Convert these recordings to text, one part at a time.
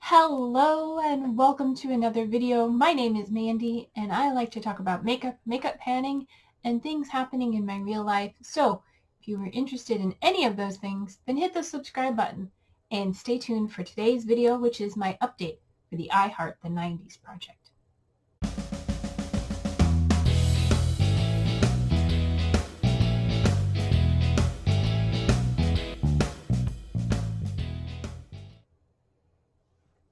Hello and welcome to another video. My name is Mandy and I like to talk about makeup panning, and things happening in my real life. So if you were interested in any of those things, then hit the subscribe button and stay tuned for today's video, which is my update for the I Heart the 90s project.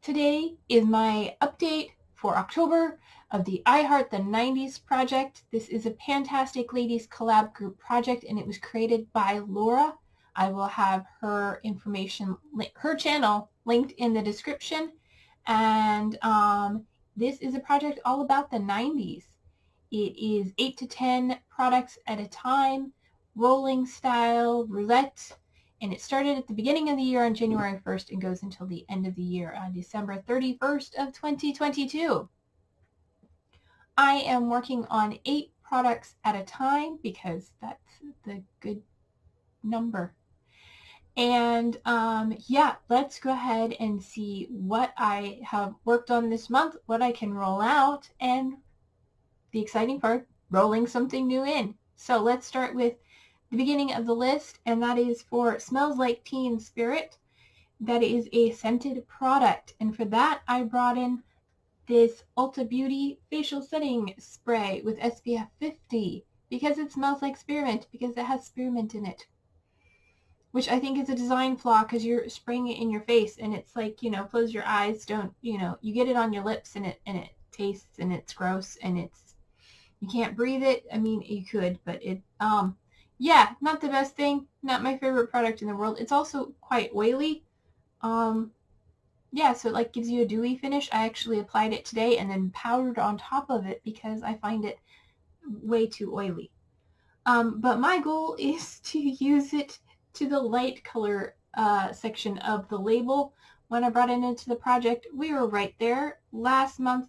Today is my update for October of the I Heart the 90s project. This is a Fantastic Ladies collab group project and it was created by Laura. I will have her information, her channel linked in the description. And this is a project all about the 90s. It is 8 to 10 products at a time, rolling style, roulette. And it started at the beginning of the year on January 1st and goes until the end of the year on December 31st of 2022. I am working on 8 products at a time because that's the good number. And yeah, let's go ahead and see what I have worked on this month, what I can roll out, and the exciting part, rolling something new in. So let's start with the beginning of the list, and that is for Smells Like Teen Spirit. That is a scented product, and for that I brought in this Ulta Beauty facial setting spray with SPF 50 because it smells like spearmint, because it has spearmint in it, which I think is a design flaw because you're spraying it in your face and it's like, close your eyes, don't, you get it on your lips and it tastes and it's gross and you can't breathe it. I mean, you could, but yeah, not the best thing. Not my favorite product in the world. It's also quite oily. Yeah, so it like gives you a dewy finish. I actually applied it today and then powdered on top of it because I find it way too oily. But my goal is to use it to the light color section of the label. When I brought it into the project, we were right there. Last month,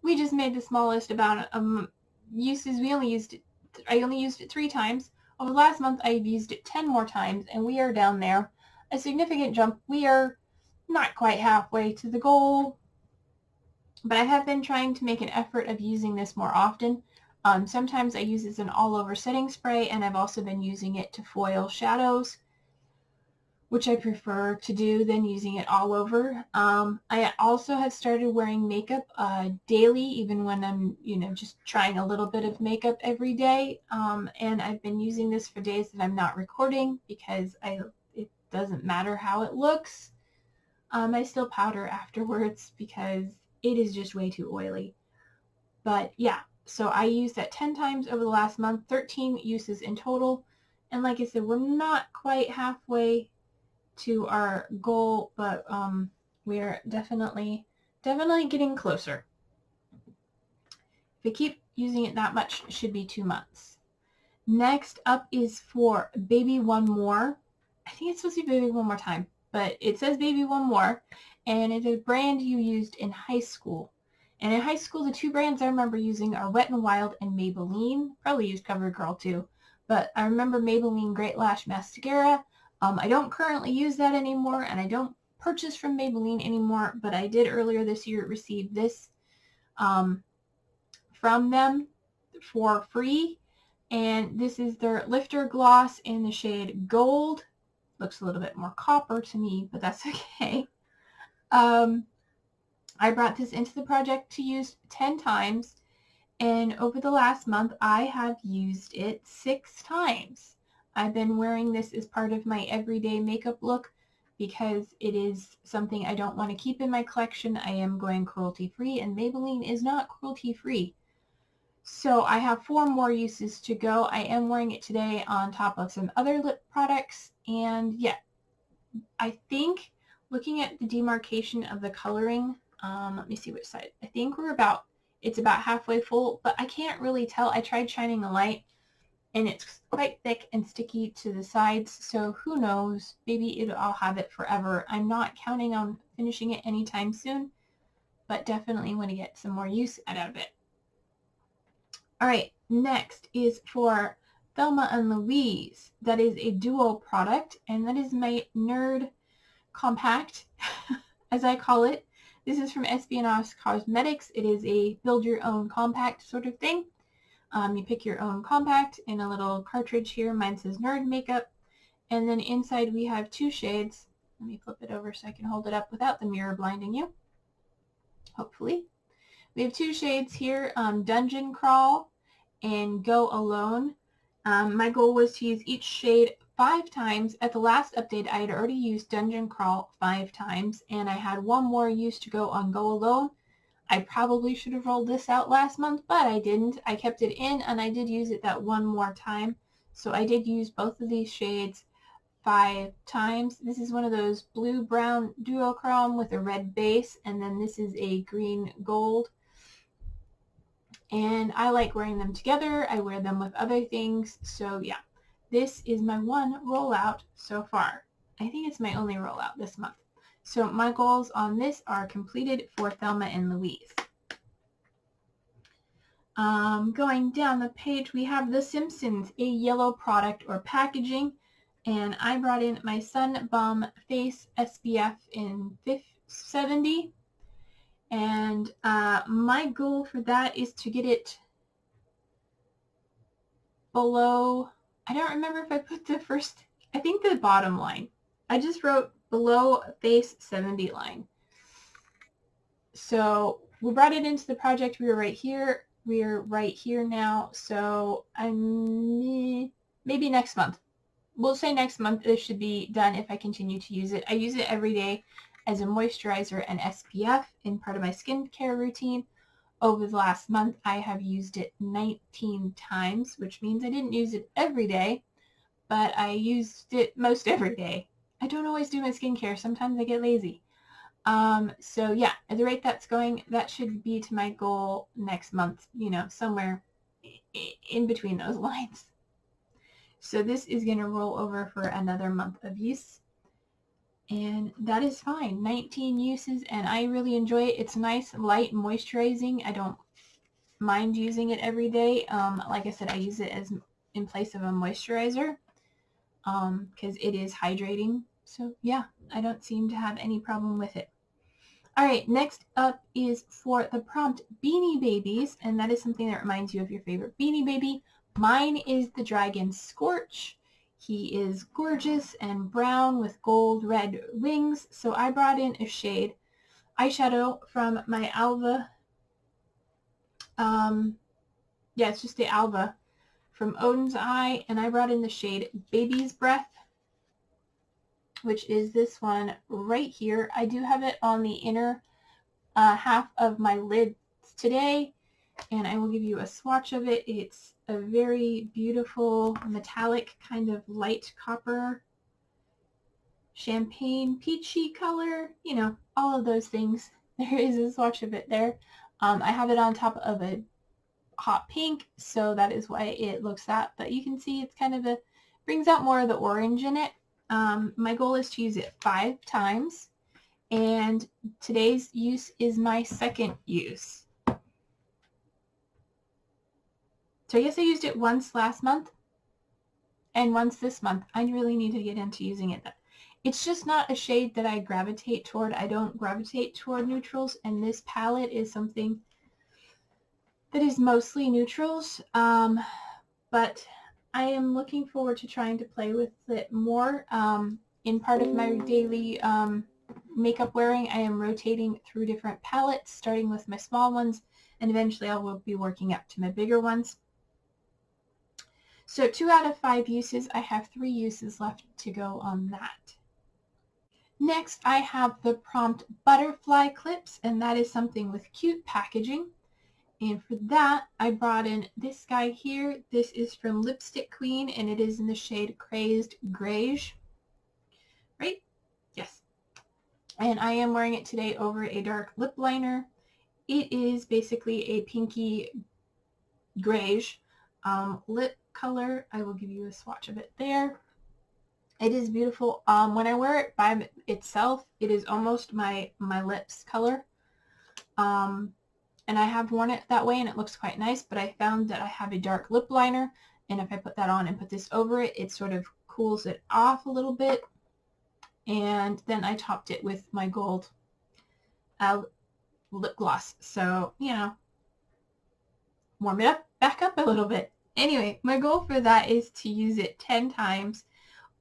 we just made the smallest amount of uses. I only used it 3 times. Over the last month, I've used it 10 more times, and we are down there. A significant jump. We are not quite halfway to the goal, but I have been trying to make an effort of using this more often. Sometimes I use it as an all-over setting spray, and I've also been using it to foil shadows, which I prefer to do than using it all over. I also have started wearing makeup daily, even when I'm, just trying a little bit of makeup every day. And I've been using this for days that I'm not recording because it doesn't matter how it looks. I still powder afterwards because it is just way too oily. But yeah, so I used that 10 times over the last month, 13 uses in total. And like I said, we're not quite halfway to our goal, but we're definitely getting closer. If I keep using it that much, it should be 2 months. Next up is for Baby One More. I think it's supposed to be Baby One More Time, but it says Baby One More, and it's a brand you used in high school. And in high school, the 2 brands I remember using are Wet n Wild and Maybelline. Probably used CoverGirl too, but I remember Maybelline Great Lash Mascara. I don't currently use that anymore, and I don't purchase from Maybelline anymore, but I did earlier this year receive this from them for free, and this is their Lifter Gloss in the shade Gold. Looks a little bit more copper to me, but that's okay. I brought this into the project to use 10 times, and over the last month, I have used it 6 times. I've been wearing this as part of my everyday makeup look because it is something I don't want to keep in my collection. I am going cruelty-free, and Maybelline is not cruelty-free. So I have 4 more uses to go. I am wearing it today on top of some other lip products, and yeah, I think looking at the demarcation of the coloring, let me see which side. I think it's about halfway full, but I can't really tell. I tried shining a light, and it's quite thick and sticky to the sides, so who knows, maybe I'll have it forever. I'm not counting on finishing it anytime soon, but definitely want to get some more use out of it. Alright, next is for Thelma Louise. That is a duo product, and that is my Nerd Compact. as I call it. This is from Espionage Cosmetics. It is a build your own compact sort of thing. You pick your own compact in a little cartridge here. Mine says Nerd Makeup. And then inside we have 2 shades. Let me flip it over so I can hold it up without the mirror blinding you. Hopefully. We have 2 shades here, Dungeon Crawl and Go Alone. My goal was to use each shade 5 times. At the last update, I had already used Dungeon Crawl 5 times, and I had 1 more use to go on Go Alone. I probably should have rolled this out last month, but I didn't. I kept it in, and I did use it that 1 more time. So I did use both of these shades 5 times. This is one of those blue-brown duochrome with a red base, and then this is a green-gold. And I like wearing them together. I wear them with other things. So yeah, this is my 1 rollout so far. I think it's my only rollout this month. So my goals on this are completed for Thelma and Louise. Going down the page, we have The Simpsons, a yellow product or packaging. And I brought in my Sun Balm Face SPF in 70. And my goal for that is to get it below, I don't remember if I put the first, I think the bottom line. I just wrote below face 70 line. So we brought it into the project. We were right here. We're right here now. So maybe next month. We'll say next month this should be done if I continue to use it. I use it every day as a moisturizer and SPF in part of my skincare routine. Over the last month, I have used it 19 times, which means I didn't use it every day, but I used it most every day. I don't always do my skincare. Sometimes I get lazy. So yeah, at the rate that's going, that should be to my goal next month, you know, somewhere in between those lines. So this is going to roll over for another month of use. And that is fine. 19 uses, and I really enjoy it. It's nice, light, moisturizing. I don't mind using it every day. Like I said, I use it as in place of a moisturizer because it is hydrating. So yeah, I don't seem to have any problem with it. All right, next up is for the prompt Beanie Babies, and that is something that reminds you of your favorite Beanie Baby. Mine is the Dragon Scorch. He is gorgeous and brown with gold red wings. So I brought in a shade eyeshadow from my Alva. Yeah, it's just the Alva from Odin's Eye. And I brought in the shade Baby's Breath, which is this one right here. I do have it on the inner half of my lids today, and I will give you a swatch of it. It's a very beautiful metallic kind of light copper, champagne peachy color, you know, all of those things. There is a swatch of it there. I have it on top of a hot pink, so that is why it looks that, but you can see it's kind of brings out more of the orange in it. My goal is to use it 5 times, and today's use is my 2nd use. So I guess I used it once last month and once this month. I really need to get into using it. It's just not a shade that I gravitate toward. I don't gravitate toward neutrals, and this palette is something that is mostly neutrals. But I am looking forward to trying to play with it more. In part of my daily makeup wearing, I am rotating through different palettes, starting with my small ones, and eventually I will be working up to my bigger ones. So 2 out of 5 uses. I have 3 uses left to go on that. Next, I have the prompt butterfly clips, and that is something with cute packaging. And for that, I brought in this guy here. This is from Lipstick Queen, and it is in the shade Crazed Greige. Right? Yes. And I am wearing it today over a dark lip liner. It is basically a pinky greige lip color. I will give you a swatch of it there. It is beautiful. When I wear it by itself, it is almost my lips color. And I have worn it that way and it looks quite nice, but I found that I have a dark lip liner, and if I put that on and put this over it, it sort of cools it off a little bit. And then I topped it with my gold lip gloss. So, you know, warm it up, back up a little bit. Anyway, my goal for that is to use it 10 times.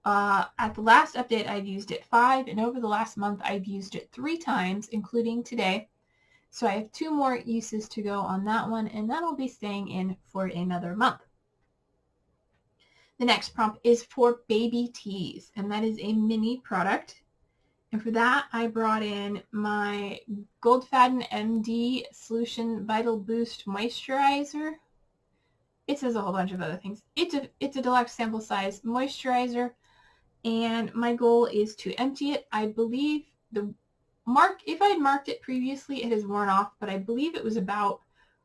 At the last update, I've used it 5, and over the last month, I've used it 3 times, including today. So I have 2 more uses to go on that one, and that'll be staying in for another month. The next prompt is for baby teas, and that is a mini product. And for that, I brought in my Goldfaden MD Solution Vital Boost Moisturizer. It says a whole bunch of other things. It's a deluxe sample size moisturizer, and my goal is to empty it. I believe if I had marked it previously, it has worn off, but I believe it was about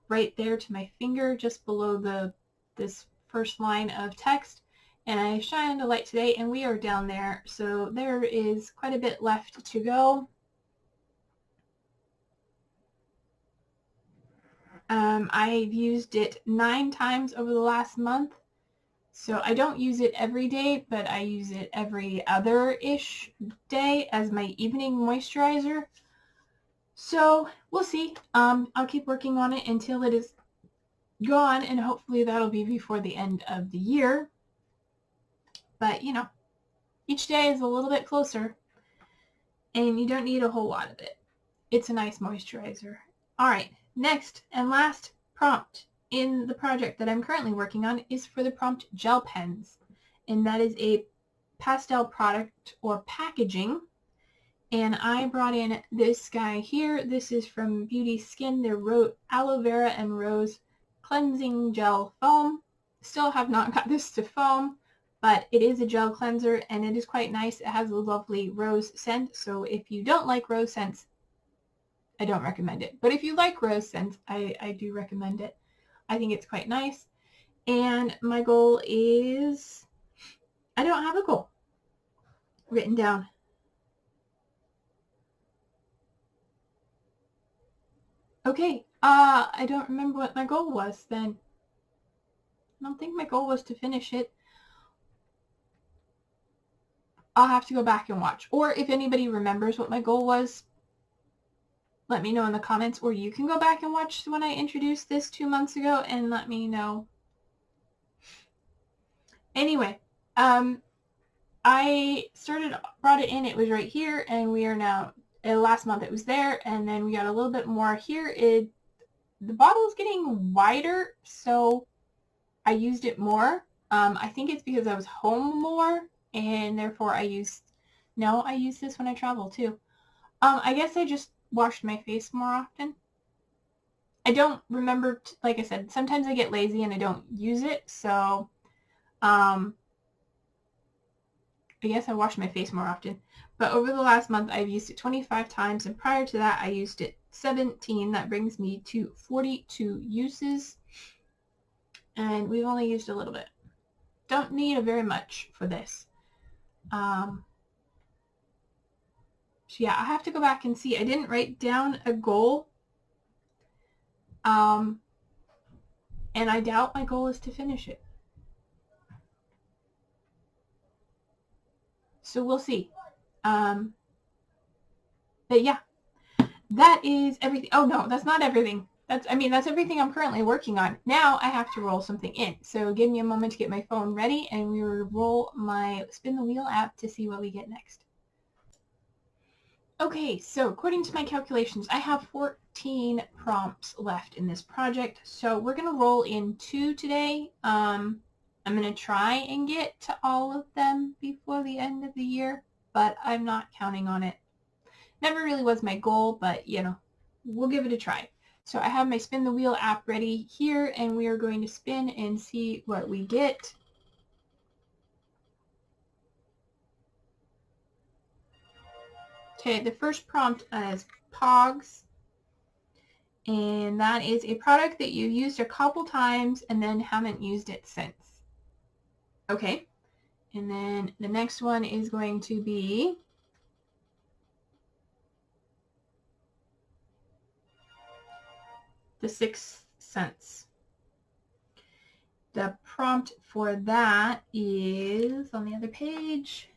right there to my finger, just below this first line of text. And I shined a light today, and we are down there, so there is quite a bit left to go. I've used it 9 times over the last month. So I don't use it every day, but I use it every other-ish day as my evening moisturizer. So we'll see. I'll keep working on it until it is gone, and hopefully that'll be before the end of the year. But, you know, each day is a little bit closer, and you don't need a whole lot of it. It's a nice moisturizer. All right, next and last prompt in the project that I'm currently working on is for the prompt gel pens, and that is a pastel product or packaging. And I brought in this guy here. This is from Beauty Skin, their aloe vera and rose cleansing gel foam. Still have not got this to foam, but it is a gel cleanser, and it is quite nice. It has a lovely rose scent, so if you don't like rose scents, I don't recommend it. But if you like rose scents, I do recommend it. I think it's quite nice. And my goal is, I don't have a goal written down. Okay, I don't remember what my goal was then. I don't think my goal was to finish it. I'll have to go back and watch. Or if anybody remembers what my goal was, let me know in the comments, or you can go back and watch when I introduced this 2 months ago and let me know. Anyway, I brought it in, it was right here, and we are now, last month it was there, and then we got a little bit more here. The bottle is getting wider, so I used it more. I think it's because I was home more, and therefore I use this when I travel too. I guess I just washed my face more often. I don't remember, like I said, sometimes I get lazy and I don't use it, so I guess I wash my face more often. But over the last month, I've used it 25 times, and prior to that, I used it 17. That brings me to 42 uses, and we've only used a little bit. Don't need very much for this. So yeah, I have to go back and see. I didn't write down a goal. And I doubt my goal is to finish it. So we'll see. But yeah, that is everything. Oh no, that's not everything. That's everything I'm currently working on. Now I have to roll something in. So give me a moment to get my phone ready, and we will roll my spin the wheel app to see what we get next. Okay, so according to my calculations, I have 14 prompts left in this project. So we're going to roll in 2 today. I'm going to try and get to all of them before the end of the year, but I'm not counting on it. Never really was my goal, but you know, we'll give it a try. So I have my spin the wheel app ready here, and we are going to spin and see what we get. Okay, the first prompt is Pogs, and that is a product that you used a couple times and then haven't used it since. Okay, and then the next one is going to be The Sixth Sense. The prompt for that is on the other page.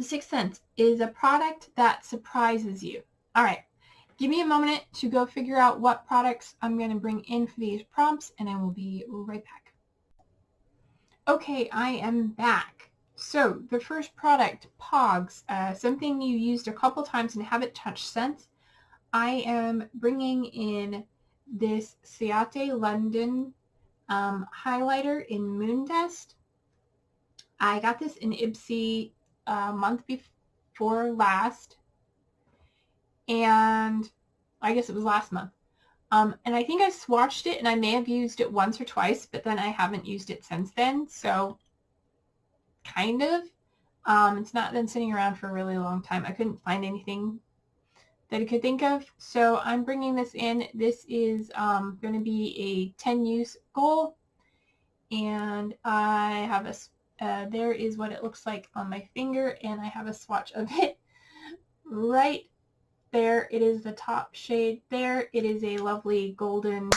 The Sixth Sense is a product that surprises you. All right, give me a moment to go figure out what products I'm going to bring in for these prompts, and I will be right back. Okay, I am back. So the first product, Pogs, something you used a couple times and haven't touched since. I am bringing in this Ciate London highlighter in Moon Dust. I got this in Ipsy a month before last, and I guess it was last month. And I think I swatched it, and I may have used it once or twice, but then I haven't used it since then, so kind of. It's not been sitting around for a really long time. I couldn't find anything that I could think of, so I'm bringing this in. This is going to be a 10-use goal, and I have a, there is what it looks like on my finger, and I have a swatch of it right there. It is the top shade there. It is a lovely golden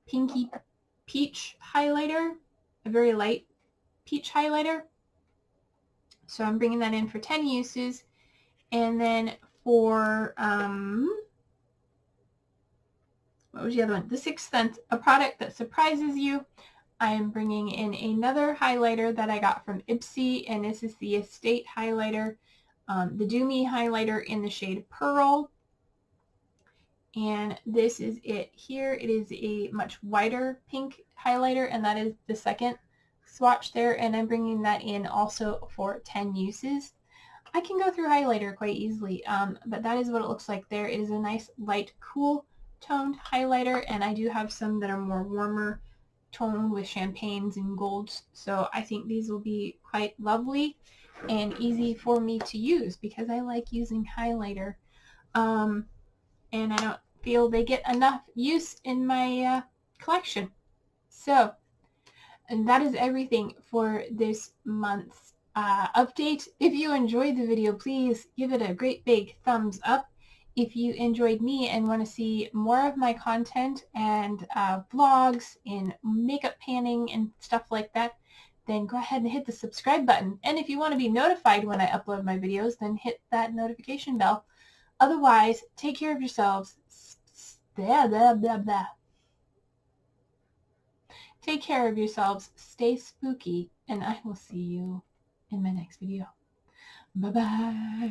pinky peach highlighter, a very light peach highlighter. So I'm bringing that in for 10 uses. And then for, what was the other one? The Sixth Sense, a product that surprises you. I am bringing in another highlighter that I got from Ipsy, and this is the Estate highlighter, the Do Me highlighter in the shade Pearl. And this is it here. It is a much whiter pink highlighter, and that is the second swatch there, and I'm bringing that in also for 10 uses. I can go through highlighter quite easily, but that is what it looks like there. It is a nice light cool toned highlighter, and I do have some that are more warmer toned with champagnes and golds, so I think these will be quite lovely and easy for me to use because I like using highlighter, and I don't feel they get enough use in my collection. So, and that is everything for this month's update. If you enjoyed the video, please give it a great big thumbs up. If you enjoyed me and want to see more of my content and vlogs in makeup panning and stuff like that, then go ahead and hit the subscribe button. And if you want to be notified when I upload my videos, then hit that notification bell. Otherwise, take care of yourselves. Take care of yourselves, stay spooky, and I will see you in my next video. Bye-bye.